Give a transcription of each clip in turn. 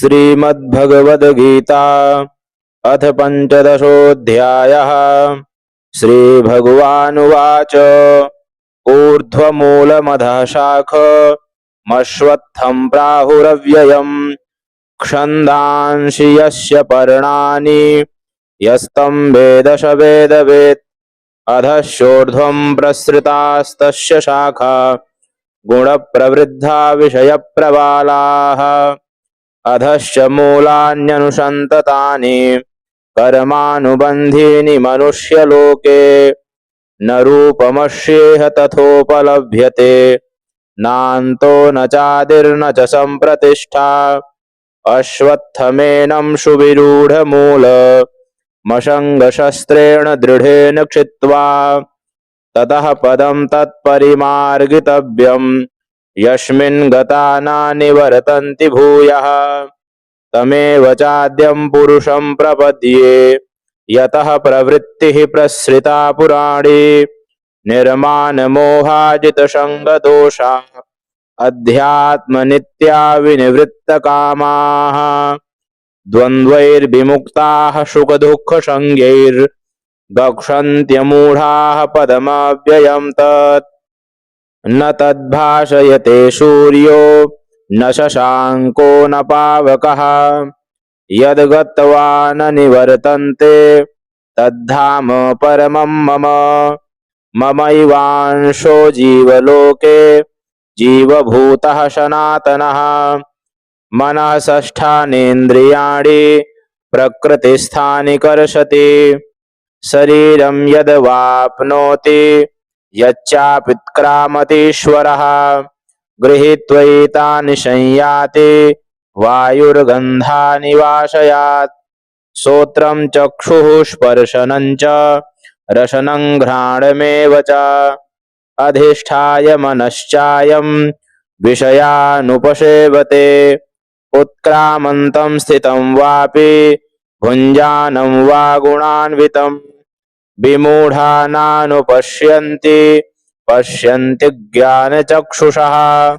श्रीमद्भगवद्गीता अथ पंचदशोऽध्यायः। श्रीभगवानुवाच ऊर्ध्वमूलमधः शाखमश्वत्थं प्राहुरव्ययम् छन्दांसि यस्य पर्णानि यस्तं वेद स वेदवेत्। अधश्चोर्ध्वं प्रसृतास्तस्य शाखा गुणप्रवृद्धा विषयप्रबालाः। अधश्च मूलान्यनुसन्ततानि कर्मानुबन्धीनि मनुष्यलोके। न रूपमस्येह तथोपलभ्यते नान्तो न चादिर्न च सम्प्रतिष्ठा। अश्वत्थमेनं सुविरूढमूलमशङ्गशस्त्रेण दृढेन क्षित्वा ततः पदं तत्परिमार्गितव्यम् यस्मिन् गता नानिवर्तन्ति भूयः। तमेव चाद्यं पुरुषं प्रपद्ये यतः प्रवृत्तिः प्रसृता पुराणी। निर्मानमोहाजितसङ्गदोषा अध्यात्मनित्या विनिवृत्तकामाः। द्वन्द्वैर्विमुक्ताः सुखदुःखसंज्ञैर्गच्छन्त्यमूढाः पदमव्ययं तत्। न तद्भाषयते सूर्यो न शशाङ्को न पावकः यद्गत्वा न निवर्तन्ते तद्धाम परमं मम। ममैवांशो जीवलोके जीवभूतः सनातनः। मनः षष्ठानीन्द्रियाणि प्रकृतिस्थानि कर्षति। शरीरं यद्वाप्नोति यच्चाप्युत्क्रामतीश्वरः गृहीत्वैतानि संयाति वायुर्गन्धानि वाशयात्। श्रोत्रं चक्षुः स्पर्शनं च रसनं घ्राणमेव च अधिष्ठाय मनश्चायं विषयानुपसेवते। उत्क्रामन्तं स्थितं वापि भुञ्जानं वा गुणान्वितं विमूढा नानुपश्यन्ति पश्यन्ति ज्ञानचक्षुषः।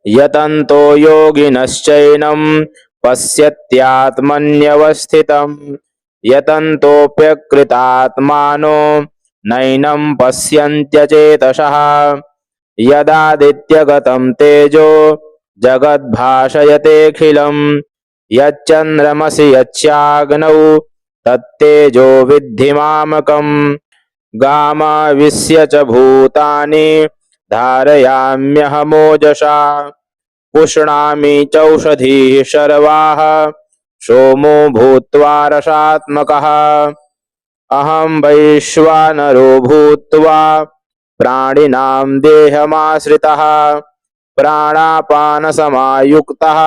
यतन्तो योगिनश्चैनं पश्यत्यात्मन्यवस्थितं यतन्तोऽप्यकृतात्मानो नैनं पश्यन्त्यचेतसः। यदादित्यगतं तेजो जगद्भासयतेऽखिलं यच्चन्द्रमसि यच्चाग्नौ तत्तेजो विद्धि मामकम्। गामाविश्य च भूतानि धारयाम्यहमोजसा पुष्णामि चौषधीः सर्वाः सोमो भूत्वा रसात्मकः। अहं वैश्वानरो भूत्वा प्राणिनां देहमाश्रितः प्राणापानसमायुक्तः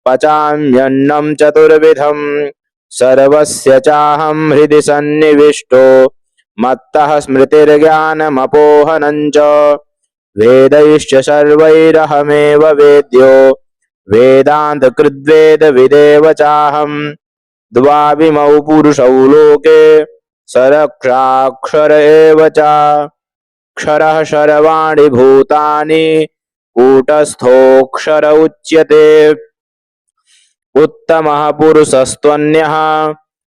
पचाम्यन्नं चतुर्विधम्। सर्वस्य चाहं हृदि सन्निविष्टो मत्तः स्मृतिर्ज्ञानमपोहनं च। वेदैश्च सर्वैरहमेव वेद्यो वेदान्तकृद्वेदविदेव चाहम्। द्वाविमौ पुरुषौ लोके सरक्षाक्षर एव च। क्षरः सर्वाणि भूतानि कूटस्थोऽक्षर उच्यते। उत्तमः पुरुषस्त्वन्यः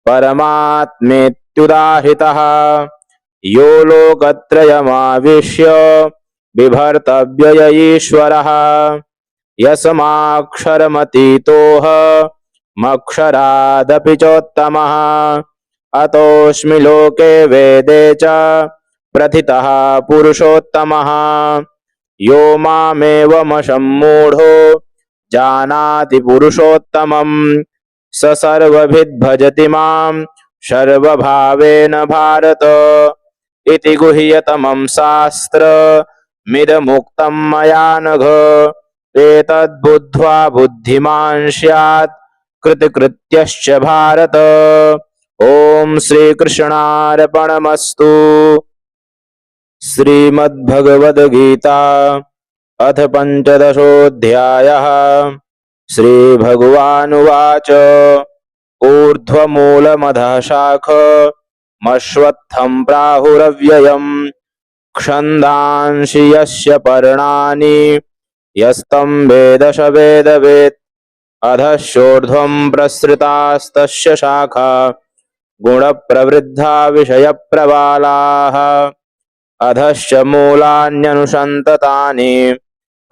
परमात्मेत्युदाहृतः यो लोकत्रयमाविश्य बिभर्तव्य य ईश्वरः। यस्माक्षरमतीतोऽहमक्षरादपि चोत्तमः अतोऽस्मि लोके वेदे च प्रथितः पुरुषोत्तमः। यो मामेवमसम्मूढो जानाति पुरुषोत्तमं स सर्वविद्भजति मां सर्वभावेन भारत। इति गुह्यतमं शास्त्रमिदमुक्तं मया नघ। एतद्बुद्ध्वा बुद्धिमान् स्यात् कृतकृत्यश्च भारत। ओम श्रीकृष्णार्पणमस्तु। श्रीमद्भगवद्गीता अथ पंचदशोऽध्यायः। श्रीभगवानुवाच ऊर्ध्वमूलमधः शाखमश्वत्थं प्राहुरव्ययम् छन्दांसि यस्य पर्णानि यस्तं वेद स वेदवेत्। अधश्चोर्ध्वं प्रसृतास्तस्य शाखा गुणप्रवृद्धा विषयप्रबालाः अधश्च मूलान्यनुसन्ततानि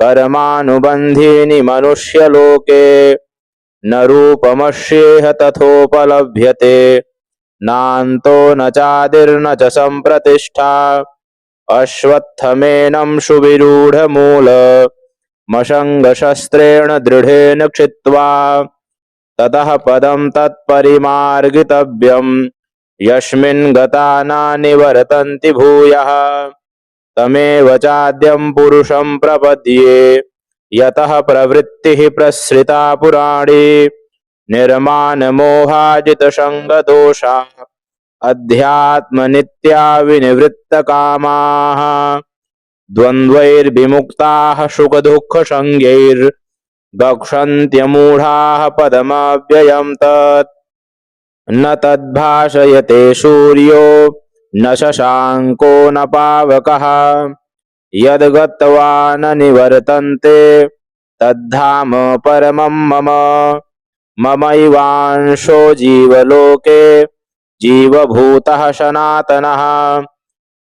कर्मानुबन्धीनि मनुष्यलोके न रूपमश्येह तथोपलभ्यते नान्तो न चादिर्न च सम्प्रतिष्ठा अश्वत्थमेनं सुविरूढमूल मशङ्गशस्त्रेण दृढेन क्षित्वा ततः पदं तत्परिमार्गितव्यं यस्मिन् गता न निवर्तन्ति भूयः तमेव चाद्यं पुरुषं प्रपद्ये यतः प्रवृत्तिः प्रसृता पुराणी निर्मानमोहाजितसङ्गदोषा अध्यात्मनित्या विनिवृत्तकामाः द्वन्द्वैर्विमुक्ताः सुखदुःखसंज्ञैर्गच्छन्त्यमूढाः पदमव्ययं तत् न तद्भाषयते सूर्यो न शशाङ्को न पावकः यद्गत्वा न निवर्तन्ते तद्धाम परमं मम ममैवांशो जीवलोके जीवभूतः सनातनः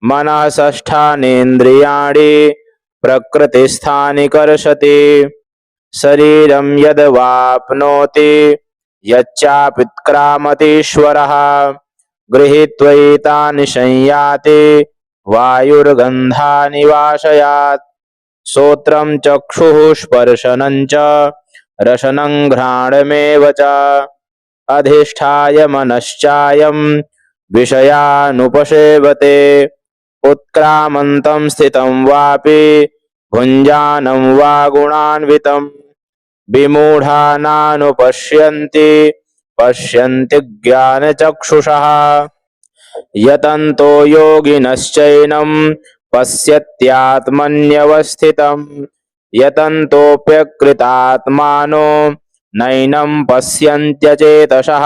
मनः षष्ठानीन्द्रियाणि प्रकृतिस्थानि कर्षति शरीरं यद्वाप्नोति यच्चाप्युत्क्रामतीश्वरः गृहीत्वैतानि संयाति वायुर्गन्धानि वाशयात् श्रोत्रं चक्षुः स्पर्शनं च रसनं घ्राणमेव च अधिष्ठाय मनश्चायं विषयानुपसेवते उत्क्रामन्तं स्थितं वापि भुञ्जानं वा गुणान्वितं विमूढा नानुपश्यन्ति पश्यन्ति ज्ञानचक्षुषः यतन्तो योगिनश्चैनं पश्यत्यात्मन्यवस्थितं यतन्तोऽप्यकृतात्मानो नैनं पश्यन्त्यचेतसः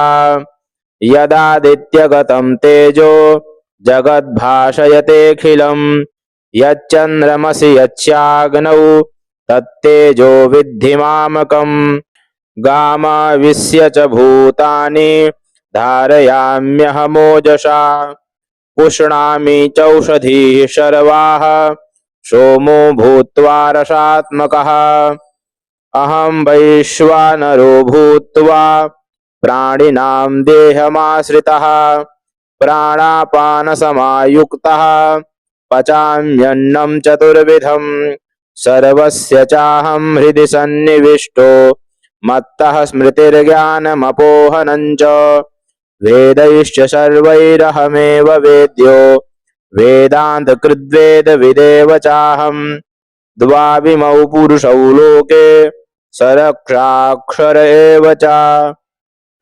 यदादित्यगतं तेजो जगद्भासयतेऽखिलं यच्चन्द्रमसि यच्चाग्नौ तत्तेजो विद्धि मामकम् गामाविश्य च भूतानि धारयाम्यहमोजसा पुष्णामि चौषधीः सर्वाः सोमो भूत्वा रसात्मकः अहं वैश्वानरो भूत्वा प्राणिनां देहमाश्रितः प्राणापानसमायुक्तः पचाम्यन्नं चतुर्विधं सर्वस्य चाहं हृदि सन्निविष्टो मत्तः स्मृतिर्ज्ञानमपोहनं च वेदैश्च सर्वैरहमेव वेद्यो वेदान्तकृद्वेदविदेव चाहं द्वाविमौ पुरुषौ लोके सरक्षाक्षर एव च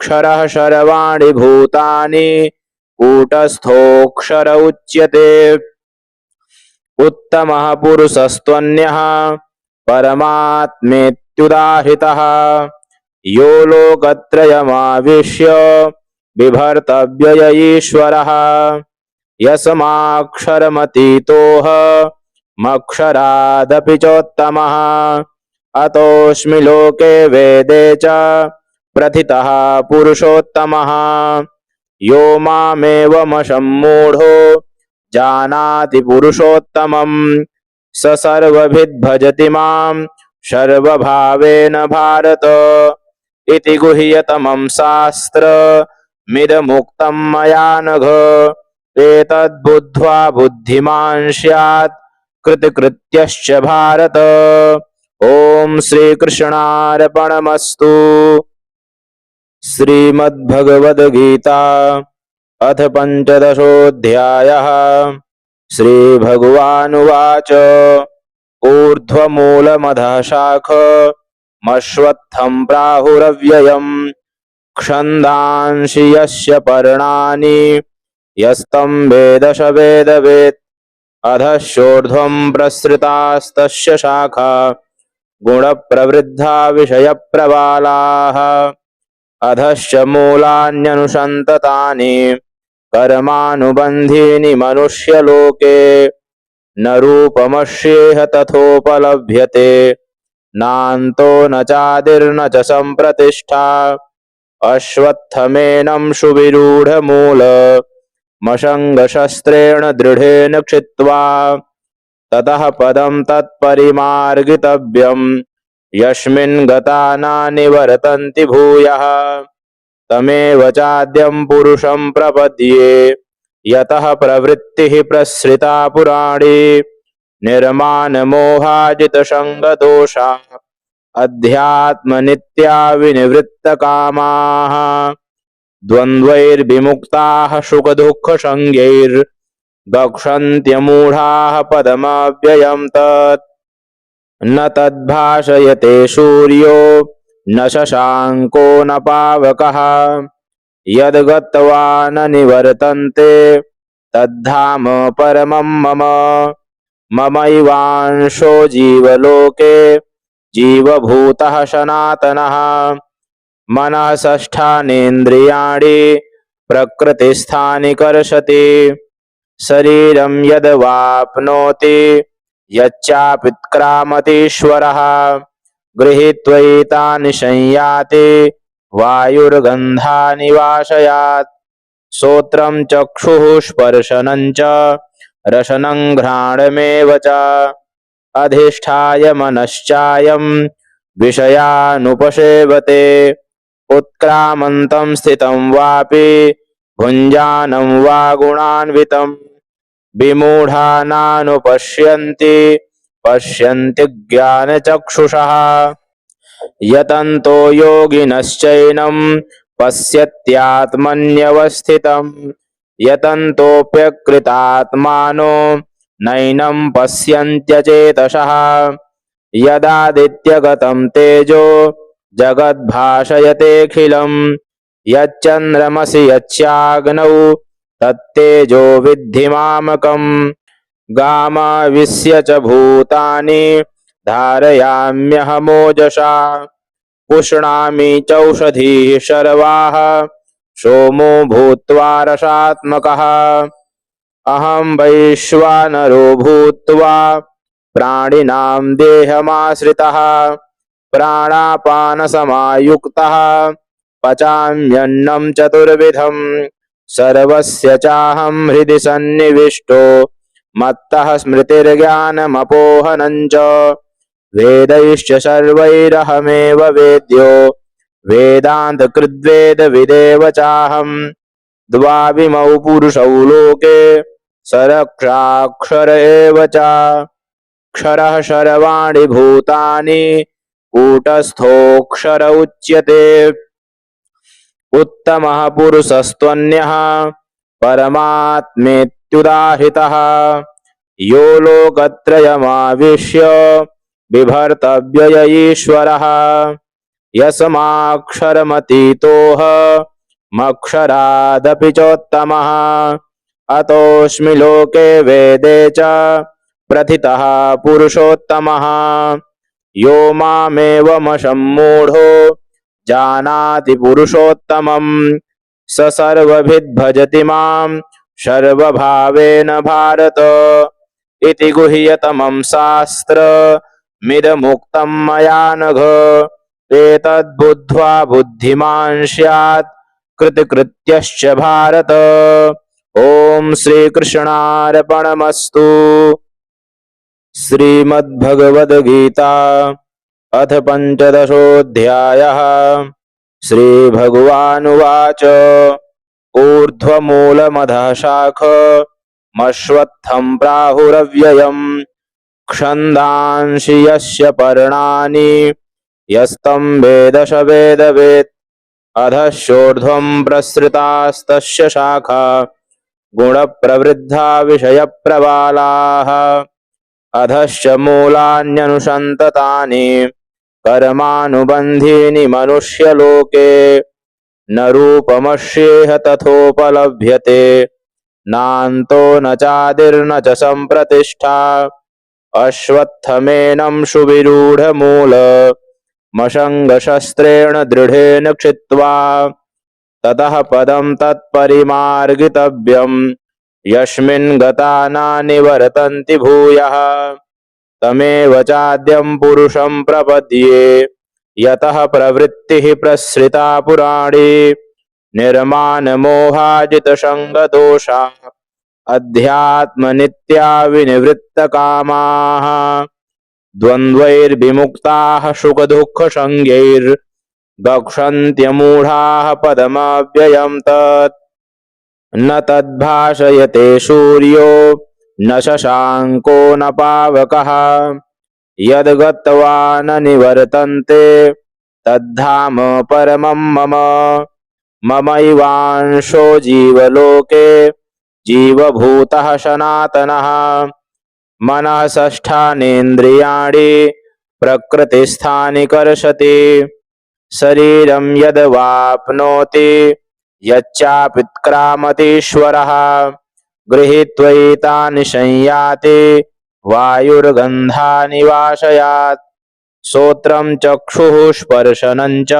क्षरः सर्वाणि भूतानि कूटस्थोऽक्षर उच्यते उत्तमः पुरुषस्त्वन्यः परमात्मेत्युदाहृतः यो लोकत्रयमाविश्य बिभर्तव्य य ईश्वरः यस्माक्षरमतीतोऽहमक्षरादपि चोत्तमः अतोऽस्मि लोके वेदे च प्रथितः पुरुषोत्तमः यो मामेवमसम्मूढो जानाति पुरुषोत्तमं स सर्वभिद्भजति मां सर्वभावेन भारत इति गुह्यतमं शास्त्रमिदमुक्तं मया नघ एतद्बुद्ध्वा बुद्धिमान् स्यात् कृतकृत्यश्च भारत ओम श्रीकृष्णार्पणमस्तु। श्रीमद्भगवद्गीता अथ पंचदशोऽध्यायः। श्रीभगवानुवाच ऊर्ध्वमूलमधः शाखमश्वत्थं प्राहुरव्ययम् छन्दांसि यस्य पर्णानि यस्तं वेद स वेदवेत् अधश्चोर्ध्वं प्रसृतास्तस्य शाखा गुणप्रवृद्धा विषयप्रबालाः अधश्च मूलान्यनुसन्ततानि कर्मानुबन्धीनि मनुष्यलोके न रूपमश्येह तथोपलभ्यते नान्तो न चादिर्न च सम्प्रतिष्ठा अश्वत्थमेनं सुविरूढमूल मशङ्गशस्त्रेण दृढेन क्षित्वा ततः पदं तत्परिमार्गितव्यम् यस्मिन् गता न निवर्तन्ति भूयः तमेव चाद्यं पुरुषं प्रपद्ये यतः प्रवृत्तिः प्रसृता पुराणे निर्मानमोहाजितसङ्गदोषा अध्यात्मनित्या विनिवृत्तकामाः द्वन्द्वैर्विमुक्ताः सुखदुःखसंज्ञैर्गच्छन्त्यमूढाः पदमव्ययं तत् न तद्भाषयते सूर्यो न शशाङ्को न पावकः यद्गत्वा न निवर्तन्ते तद्धाम परमं मम ममैवांशो जीवलोके जीवभूतः सनातनः मनः षष्ठानीन्द्रियाणि प्रकृतिस्थानि कर्षति शरीरं यद्वाप्नोति यच्चाप्युत्क्रामतीश्वरः गृहीत्वैतानि संयाति वायुर्गन्धानि वाशयात् श्रोत्रं चक्षुः स्पर्शनं च रसनं घ्राणमेव च अधिष्ठाय मनश्चायं विषयानुपसेवते उत्क्रामन्तं स्थितं वापि भुञ्जानं वा गुणान्वितं विमूढा नानुपश्यन्ति पश्यन्ति ज्ञानचक्षुषः यतन्तो योगिनश्चैनं पश्यत्यात्मन्यवस्थितं यतन्तोऽप्यकृतात्मानो नैनं पश्यन्त्यचेतसः यदादित्यगतं तेजो जगद्भासयतेऽखिलं यच्चन्द्रमसि यच्चाग्नौ तत्तेजो विद्धि मामकम् गामाविश्य च भूतानि धारयाम्यहमोजसा पुष्णामि चौषधीः सर्वाः सोमो भूत्वा रसात्मकः अहं वैश्वानरो भूत्वा प्राणिनां देहमाश्रितः प्राणापानसमायुक्तः पचाम्यन्नं चतुर्विधं सर्वस्य चाहं हृदि सन्निविष्टो मत्तः स्मृतिर्ज्ञानमपोहनं च वेदैश्च सर्वैरहमेव वेद्यो वेदान्तकृद्वेदविदेव चाहं द्वाविमौ पुरुषौ लोके सरक्षाक्षर एव च क्षरः सर्वाणि भूतानि कूटस्थोऽक्षर उच्यते उत्तमः पुरुषस्त्वन्यः परमात्मेत्युदाहृतः यो लोकत्रयमाविश्य बिभर्तव्य य ईश्वरः यस्माक्षरमतीतोऽहमक्षरादपि चोत्तमः अतोऽस्मि लोके वेदे च प्रथितः पुरुषोत्तमः यो मामेवमसम्मूढो जानाति पुरुषोत्तमं स सर्वभिद्भजति मां सर्वभावेन भारत इति गुह्यतमं शास्त्रमिदमुक्तं मया नघ एतद्बुद्ध्वा बुद्धिमान् स्यात् कृतकृत्यश्च भारत ओम श्रीकृष्णार्पणमस्तु। श्रीमद्भगवद्गीता अथ पंचदशोऽध्यायः। श्रीभगवानुवाच ऊर्ध्वमूलमधः शाखमश्वत्थं प्राहुरव्ययम् छन्दांसि यस्य पर्णानि यस्तं वेद स वेदवेत् अधश्चोर्ध्वं प्रसृतास्तस्य शाखा गुणप्रवृद्धा विषयप्रबालाः अधश्च मूलान्यनुसन्ततानि कर्मानुबन्धीनि मनुष्यलोके न रूपमस्येह तथोपलभ्यते नान्तो न चादिर्न च सम्प्रतिष्ठा अश्वत्थमेनं सुविरूढमूल मशङ्गशस्त्रेण दृढेन क्षित्वा ततः पदं तत्परिमार्गितव्यं यस्मिन् गता न निवर्तन्ति भूयः तमेव चाद्यं पुरुषं प्रपद्ये यतः प्रवृत्तिः प्रसृता पुराणे निर्मानमोहाजितसङ्गदोषा अध्यात्मनित्या विनिवृत्तकामाः द्वन्द्वैर्विमुक्ताः सुखदुःखसंज्ञैर्गच्छन्त्यमूढाः पदमव्ययं तत् न तद्भाषयते सूर्यो न शशाङ्को न पावकः यद्गत्वा न निवर्तन्ते तद्धाम परमं मम ममैवांशो जीवलोके जीवभूतः सनातनः मनः षष्ठानीन्द्रियाणि प्रकृतिस्थानि कर्षति शरीरं यद्वाप्नोति यच्चाप्युत्क्रामतीश्वरः गृहीत्वैतानि संयाति वायुर्गन्धानि वाशयात् श्रोत्रं चक्षुः स्पर्शनं च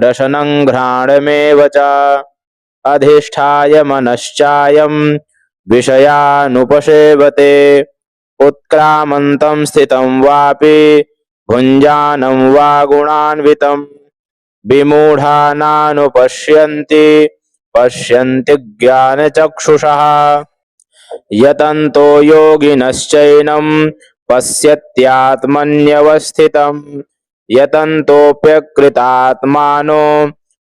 रसनं घ्राणमेव च अधिष्ठाय मनश्चायं विषयानुपसेवते उत्क्रामन्तं स्थितं वापि भुञ्जानं वा गुणान्वितं विमूढा नानुपश्यन्ति पश्यन्ति ज्ञानचक्षुषः यतन्तो योगिनश्चैनं पश्यत्यात्मन्यवस्थितं यतन्तोऽप्यकृतात्मानो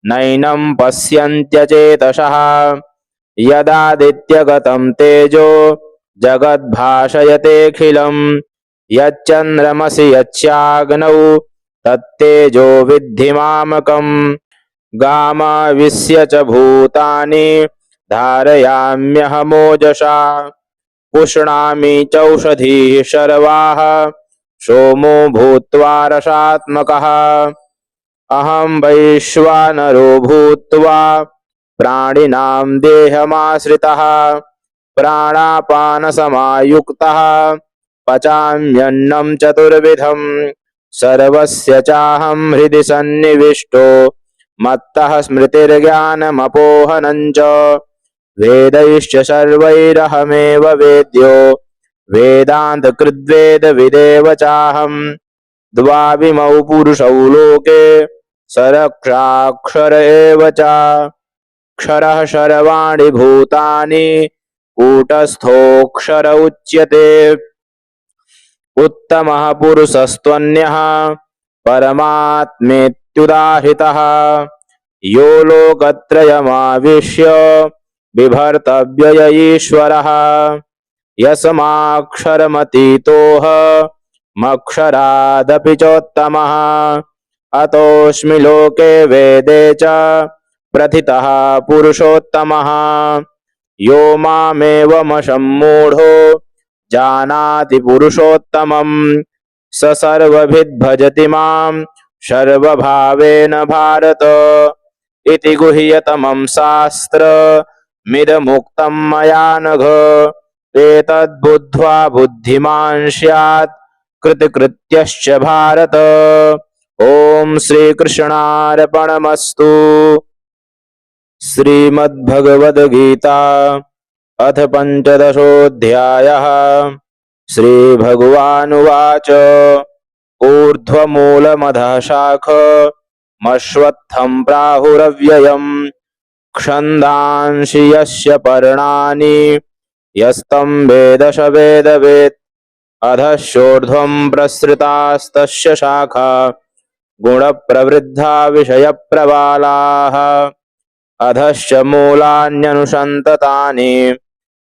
नैनं पश्यन्त्यचेतसः यदादित्यगतं तेजो जगद्भासयतेऽखिलं यच्चन्द्रमसि यच्चाग्नौ तत्तेजो विद्धि मामकम् गामाविश्य च भूतानि धारयाम्यहमोजसा पुष्णामि चौषधीः सर्वाः सोमो भूत्वा रसात्मकः अहं वैश्वानरो भूत्वा प्राणिनां देहमाश्रितः प्राणापानसमायुक्तः पचाम्यन्नं चतुर्विधं सर्वस्य चाहं हृदि सन्निविष्टो मत्तः स्मृतिर्ज्ञानमपोहनं च वेदैश्च सर्वैरहमेव वेद्यो वेदान्तकृद्वेदविदेव चाहं द्वाविमौ पुरुषौ लोके सरक्षाक्षर एव च क्षरः सर्वाणि भूतानि कूटस्थोऽक्षर उच्यते उत्तमः पुरुषस्त्वन्यः परमात्मेत्युदाहृतः यो लोकत्रयमाविश्य बिभर्तव्य य ईश्वरः यस्माक्षरमतीतोऽहमक्षरादपि चोत्तमः अतोऽस्मि लोके वेदे च प्रथितः पुरुषोत्तमः यो मामेवमसम्मूढो जानाति पुरुषोत्तमं स सर्वभिद्भजति मां सर्वभावेन भारत इति गुह्यतमं शास्त्रमिदमुक्तं मया नघ एतद्बुद्ध्वा बुद्धिमान् स्यात् कृतकृत्यश्च भारत। ओम श्रीकृष्णार्पणमस्तु। श्रीमद्भगवद्गीता अथ पंचदशोऽध्यायः। श्रीभगवानुवाच ऊर्ध्वमूलमधः शाखमश्वत्थं प्राहुरव्ययम् छन्दांसि यस्य पर्णानि यस्तं वेद स वेदवेत् अधश्चोर्ध्वं प्रसृतास्तस्य शाखा गुणप्रवृद्धा विषयप्रबालाः अधश्च मूलान्यनुसन्ततानि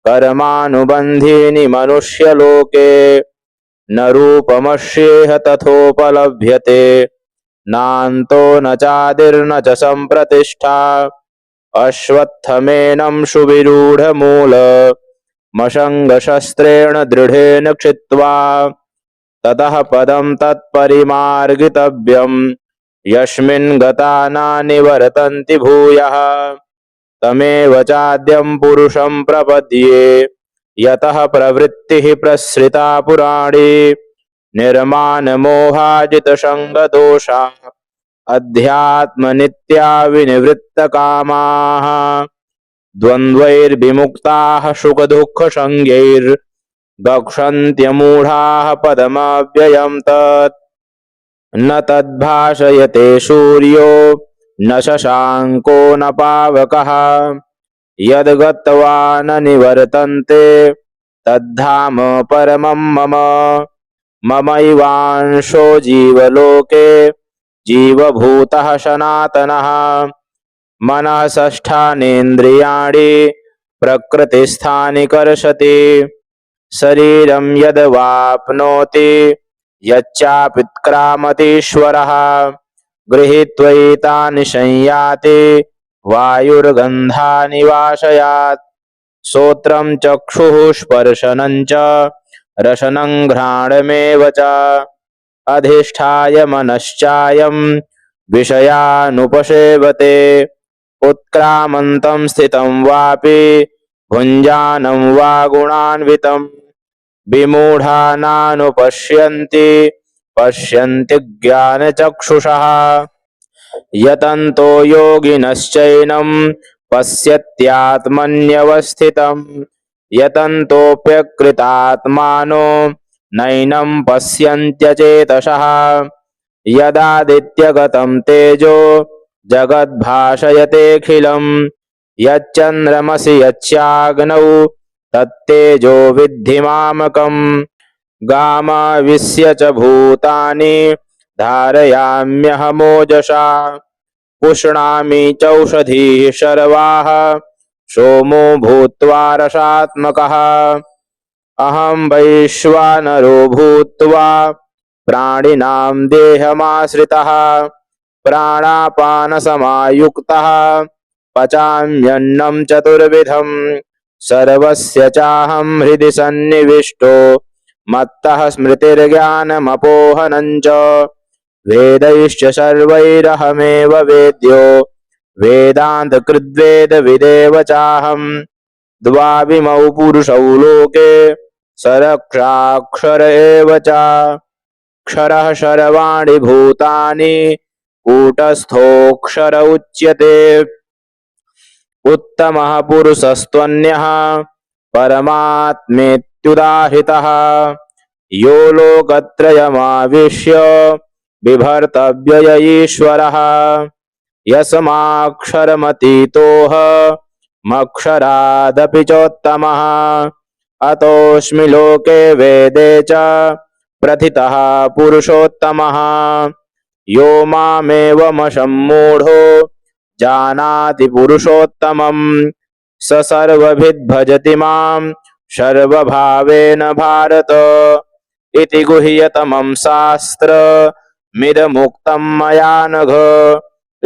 कर्मानुबन्धीनि मनुष्यलोके न रूपमस्येह तथोपलभ्यते नान्तो न चादिर्न च सम्प्रतिष्ठा अश्वत्थमेनं सुविरूढमूलमशङ्गशस्त्रेण दृढेन क्षित्वा ततः पदं तत्परिमार्गितव्यं यस्मिन् गता न निवर्तन्ति भूयः तमेव चाद्यं पुरुषं प्रपद्ये यतः प्रवृत्तिः प्रसृता पुराणे निर्मानमोहाजितसङ्गदोषा अध्यात्मनित्या विनिवृत्तकामाः द्वन्द्वैर्विमुक्ताः सुखदुःखसंज्ञैर्गच्छन्त्यमूढाः गक्षन्त्यमूढाः पदमव्ययं तत्। न तद्भाषयते सूर्यो न शशाङ्को न पावकः। यद्गत्वा न निवर्तन्ते तद्धाम परमं मम। ममैवांशो जीवलोके जीवभूतः सनातनः। मनः षष्ठानीन्द्रियाणि प्रकृतिस्थानि कर्षति। शरीरं यद्वाप्नोति यच्चाप्युत्क्रामतीश्वरः। गृहीत्वैतानि संयाति वायुर्गन्धानि वाशयात्। श्रोत्रं चक्षुः स्पर्शनं च रसनं घ्राणमेव च। अधिष्ठाय मनश्चायं विषयानुपसेवते। उत्क्रामन्तं स्थितं वापि भुञ्जानं वा गुणान्वितं। विमूढा नानुपश्यन्ति पश्यन्ति ज्ञानचक्षुषः। यतन्तो योगिनश्चैनं पश्यत्यात्मन्यवस्थितं। यतन्तोऽप्यकृतात्मानो नैनं पश्यन्त्यचेतसः। यदादित्यगतं तेजो जगद्भासयतेऽखिलं। यच्चन्द्रमसि यच्चाग्नौ तत्तेजो विद्धि मामकम्। गामाविश्य च भूतानि धारयाम्यहमोजसा। पुष्णामि चौषधीः सर्वाः सोमो भूत्वा रसात्मकः। अहं वैश्वानरो भूत्वा प्राणिनां देहमाश्रितः। प्राणापानसमायुक्तः पचाम्यन्नं चतुर्विधं। सर्वस्य चाहं हृदि सन्निविष्टो मत्तः स्मृतिर्ज्ञानमपोहनं च। वेदैश्च सर्वैरहमेव वेद्यो वेदान्तकृद्वेदविदेव चाहं। द्वाविमौ पुरुषौ लोके सरक्षाक्षर एव च। क्षरः सर्वाणि भूतानि कूटस्थोऽक्षर उच्यते। उत्तमः पुरुषस्त्वन्यः परमात्मेत्युदाहृतः। यो लोकत्रयमाविश्य बिभर्तव्य य ईश्वरः। यस्माक्षरमतीतोऽहमक्षरादपि चोत्तमः। अतोऽस्मि लोके वेदे च प्रथितः पुरुषोत्तमः। यो मामेवमसम्मूढो जानाति पुरुषोत्तमं। स सर्वभिद्भजति मां सर्वभावेन भारत। इति गुह्यतमं शास्त्रमिदमुक्तं मया नघ।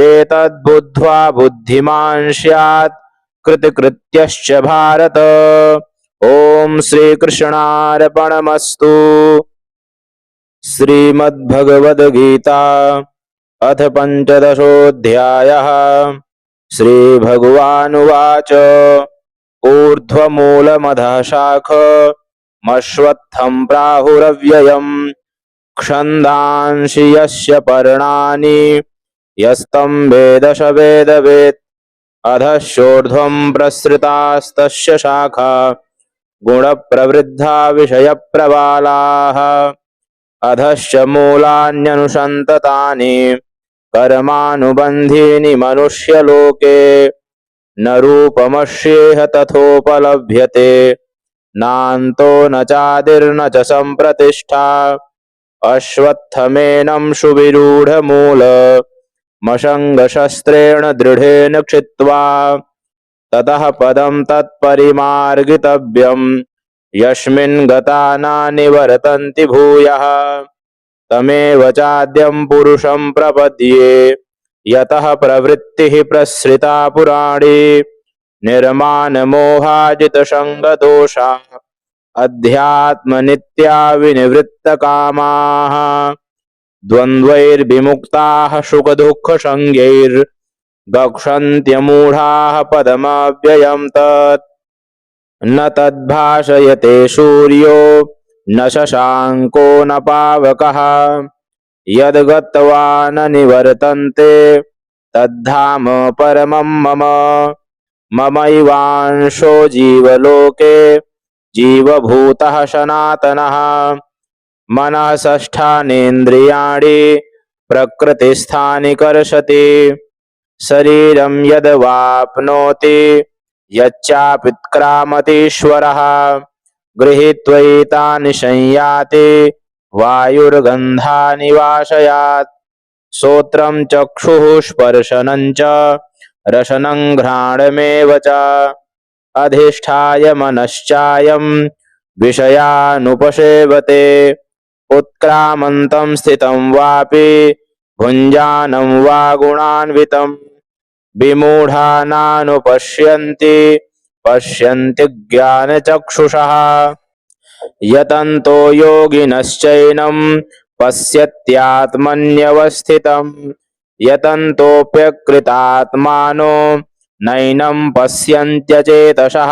एतद्बुद्ध्वा बुद्धिमान् स्यात् कृतकृत्यश्च भारत। ॐ श्रीकृष्णार्पणमस्तु। श्रीमद्भगवद्गीता अथ पञ्चदशोऽध्यायः। श्रीभगवानुवाच ऊर्ध्वमूलमधः शाखमश्वत्थं प्राहुरव्ययम्। छन्दांसि यस्य पर्णानि यस्तं वेद स वेदवेत्। अधश्चोर्ध्वं प्रसृतास्तस्य शाखा गुणप्रवृद्धा विषयप्रवालाः। अधश्च मूलान्यनुसन्ततानि कर्मानुबन्धीनि मनुष्यलोके। न रूपमस्येह तथोपलभ्यते नान्तो न चादिर्न च सम्प्रतिष्ठा। अश्वत्थमेनं सुविरूढमूलमसङ्गशस्त्रेण दृढेन क्षित्वा। ततः पदं तत्परिमार्गितव्यं यस्मिन् गता नानिवर्तन्ति भूयः। तमेव चाद्यं पुरुषं प्रपद्ये यतः प्रवृत्तिः प्रसृता पुराणी। निर्मानमोहाजितसङ्गदोषा अध्यात्मनित्या विनिवृत्तकामाः। द्वन्द्वैर्विमुक्ताः सुखदुःखसंज्ञैर्गच्छन्त्यमूढाः पदमव्ययं तत्। न तद्भाषयते सूर्यो न शशाङ्को न पावकः। यद्गत्वा न निवर्तन्ते तद्धाम परमं मम। ममैवांशो जीवलोके जीवभूतः सनातनः। मनः षष्ठानीन्द्रियाणि प्रकृतिस्थानि कर्षति। शरीरं यद्वाप्नोति यच्चाप्युत्क्रामतीश्वरः। गृहीत्वैतानि संयाति वायुर्गन्धानि वाशयात्। श्रोत्रं चक्षुः स्पर्शनं च रसनं घ्राणमेव च। अधिष्ठाय मनश्चायं विषयानुपसेवते। उत्क्रामन्तं स्थितं वापि भुञ्जानं वा गुणान्वितं। विमूढा नानुपश्यन्ति पश्यन्ति ज्ञानचक्षुषः। यतन्तो योगिनश्चैनं पश्यत्यात्मन्यवस्थितं। यतन्तोऽप्यकृतात्मानो नैनं पश्यन्त्यचेतसः।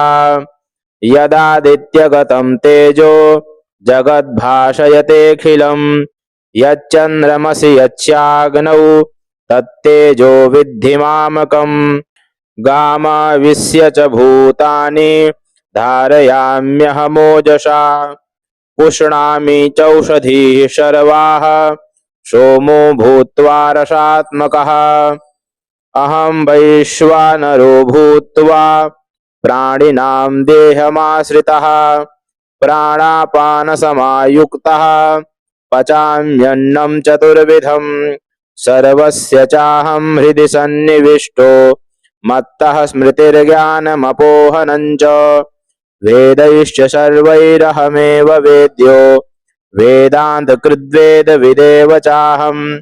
यदादित्यगतं तेजो जगद्भासयतेऽखिलं। यच्चन्द्रमसि यच्चाग्नौ तत्तेजो विद्धि मामकम्। गामाविश्य च भूतानि धारयाम्यहमोजसा। पुष्णामि चौषधीः सर्वाः सोमो भूत्वा रसात्मकः। अहं वैश्वानरो भूत्वा प्राणिनां देहमाश्रितः। प्राणापानसमायुक्तः पचाम्यन्नं चतुर्विधं। सर्वस्य चाहं हृदि सन्निविष्टो मत्तः स्मृतिर्ज्ञानमपोहनं च। वेदैश्च सर्वैरहमेव वेद्यो वेदान्तकृद्वेदविदेव चाहम्।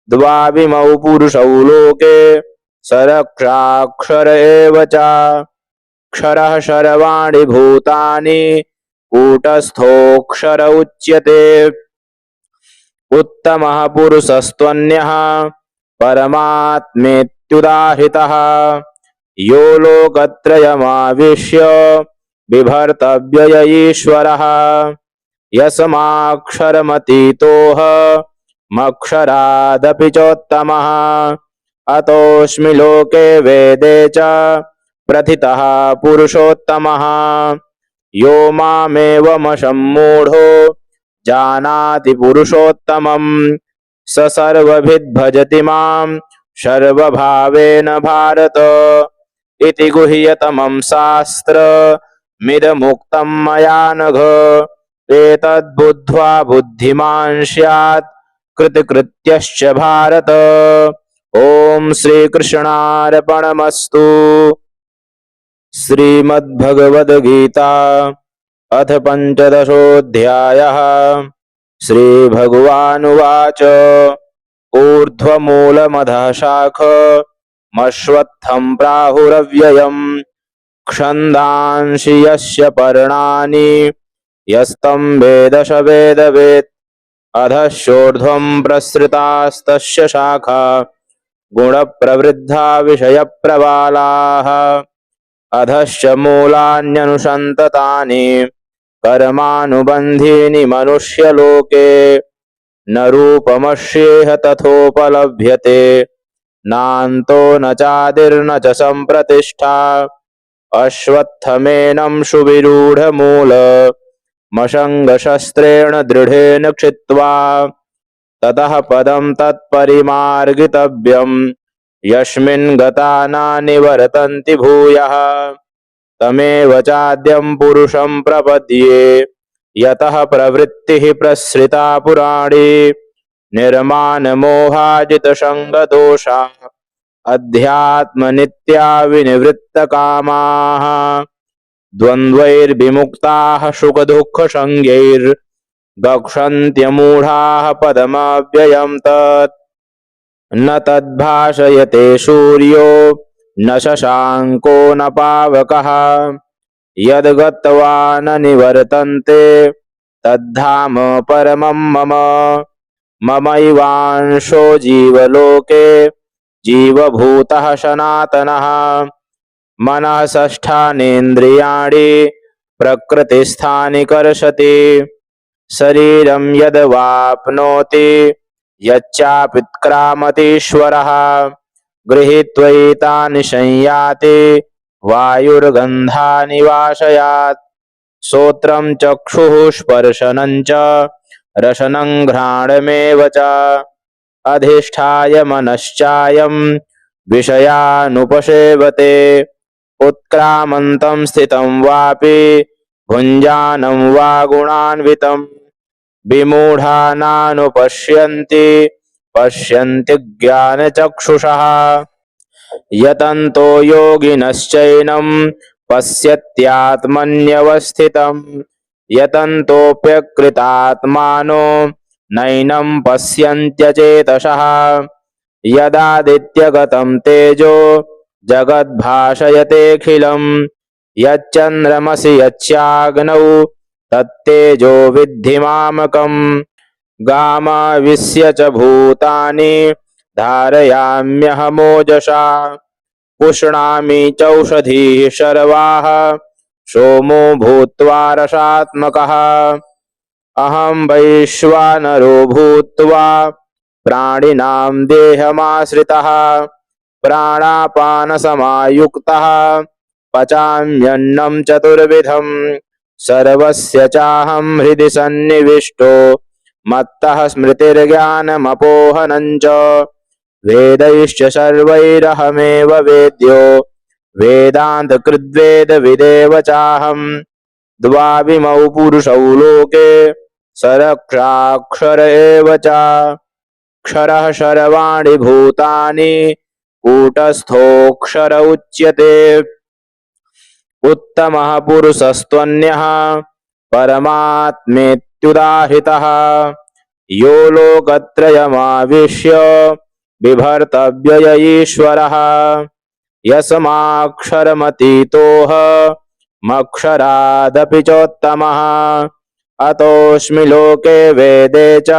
द्वाविमौ पुरुषौ लोके सरक्षाक्षर एव च। क्षरः सर्वाणि भूतानि कूटस्थोऽक्षर उच्यते। उत्तमः पुरुषस्त्वन्यः परमात्मेत्युदाहृतः। यो लोकत्रयमाविश्य बिभर्तव्य य ईश्वरः। यस्माक्षरमतीतोऽहमक्षरादपि चोत्तमः। अतोऽस्मि लोके वेदे च प्रथितः पुरुषोत्तमः। यो मामेवमसम्मूढो जानाति पुरुषोत्तमं। स सर्वविद्भजति मां सर्वभावेन भारत। इति गुह्यतमं शास्त्रमिदमुक्तं मया नघ। एतद्बुद्ध्वा बुद्धिमान् स्यात् कृतकृत्यश्च भारत। ओम श्रीकृष्णार्पणमस्तु। श्रीमद्भगवद्गीता अथ पंचदशोऽध्यायः। श्रीभगवानुवाच ऊर्ध्वमूलमधः शाखमश्वत्थं प्राहुरव्ययम्। छन्दांसि यस्य पर्णानि यस्तं वेद स वेदवेत्। अधश्चोर्ध्वं प्रसृतास्तस्य शाखा गुणप्रवृद्धा विषयप्रबालाः। अधश्च मूलान्यनुसन्ततानि कर्मानुबन्धीनि मनुष्यलोके। न रूपमस्येह तथोपलभ्यते नान्तो न चादिर्न च सम्प्रतिष्ठा। अश्वत्थमेनं सुविरूढमूलमशङ्गशस्त्रेण दृढेन क्षित्वा। ततः पदं तत्परिमार्गितव्यं यस्मिन् गता न निवर्तन्ति भूयः। तमेव चाद्यं पुरुषं प्रपद्ये यतः प्रवृत्तिः प्रसृता पुराणी। निर्मानमोहाजितसङ्गदोषा अध्यात्मनित्या विनिवृत्तकामाः। द्वन्द्वैर्विमुक्ताः सुखदुःखसंज्ञैर्गच्छन्त्यमूढाः पदमव्ययं तत्। न तद्भासयते सूर्यो न शशाङ्को न पावकः। यद्गत्वा न निवर्तन्ते तद्धाम परमं मम। ममैवांशो जीवलोके जीवभूतः सनातनः। मनः षष्ठानीन्द्रियाणि प्रकृतिस्थानि कर्षति। शरीरं यद्वाप्नोति यच्चाप्युत्क्रामतीश्वरः। गृहीत्वैतानि संयाति वायुर्गन्धानि वाशयात्। श्रोत्रं चक्षुः स्पर्शनं च रसनं घ्राणमेव च अधिष्ठाय मनश्चायं विषयानुपसेवते उत्क्रामन्तं स्थितं वापि भुञ्जानं वा गुणान्वितं विमूढा नानुपश्यन्ति पश्यन्ति ज्ञानचक्षुषः यतन्तो योगिनश्चैनं पश्यत्यात्मन्यवस्थितं यतन्तोऽप्यकृतात्मानो नैनं पश्यन्त्यचेतसः यदादित्यगतं तेजो जगद्भासयतेऽखिलं यच्चन्द्रमसि यच्चाग्नौ तत्तेजो विद्धि मामकम् गामाविश्य च भूतानि धारयाम्यहमोजसा पुष्णामि चौषधीः सर्वाः सोमो भूत्वा रसात्मकः अहं वैश्वानरो भूत्वा प्राणिनां देहमाश्रितः प्राणापानसमायुक्तः पचाम्यन्नं चतुर्विधं सर्वस्य चाहं हृदि सन्निविष्टो मत्तः स्मृतिर्ज्ञानमपोहनं च वेदैश्च सर्वैरहमेव वेद्यो वेदान्तकृद्वेदविदेव चाहं द्वाविमौ पुरुषौ लोके सरक्षाक्षर एव च क्षरः सर्वाणि भूतानि कूटस्थोऽक्षर उच्यते उत्तमः पुरुषस्त्वन्यः परमात्मेत्युदाहृतः यो लोकत्रयमाविश्य बिभर्तव्य य ईश्वरः यस्माक्षरमतीतोऽहमक्षरादपि चोत्तमः अतोऽस्मि लोके वेदे च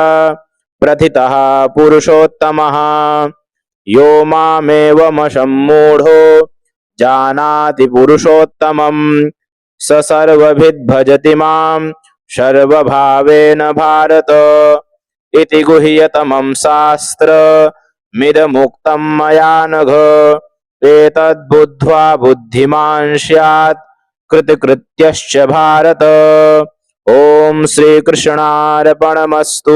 प्रथितः पुरुषोत्तमः यो मामेवमसम्मूढो जानाति पुरुषोत्तमं स सर्वभिद्भजति मां सर्वभावेन भारत इति गुह्यतमं शास्त्रमिदमुक्तं मया नघ एतद्बुद्ध्वा बुद्धिमान् स्यात् कृतकृत्यश्च भारत। ओम श्रीकृष्णार्पणमस्तु।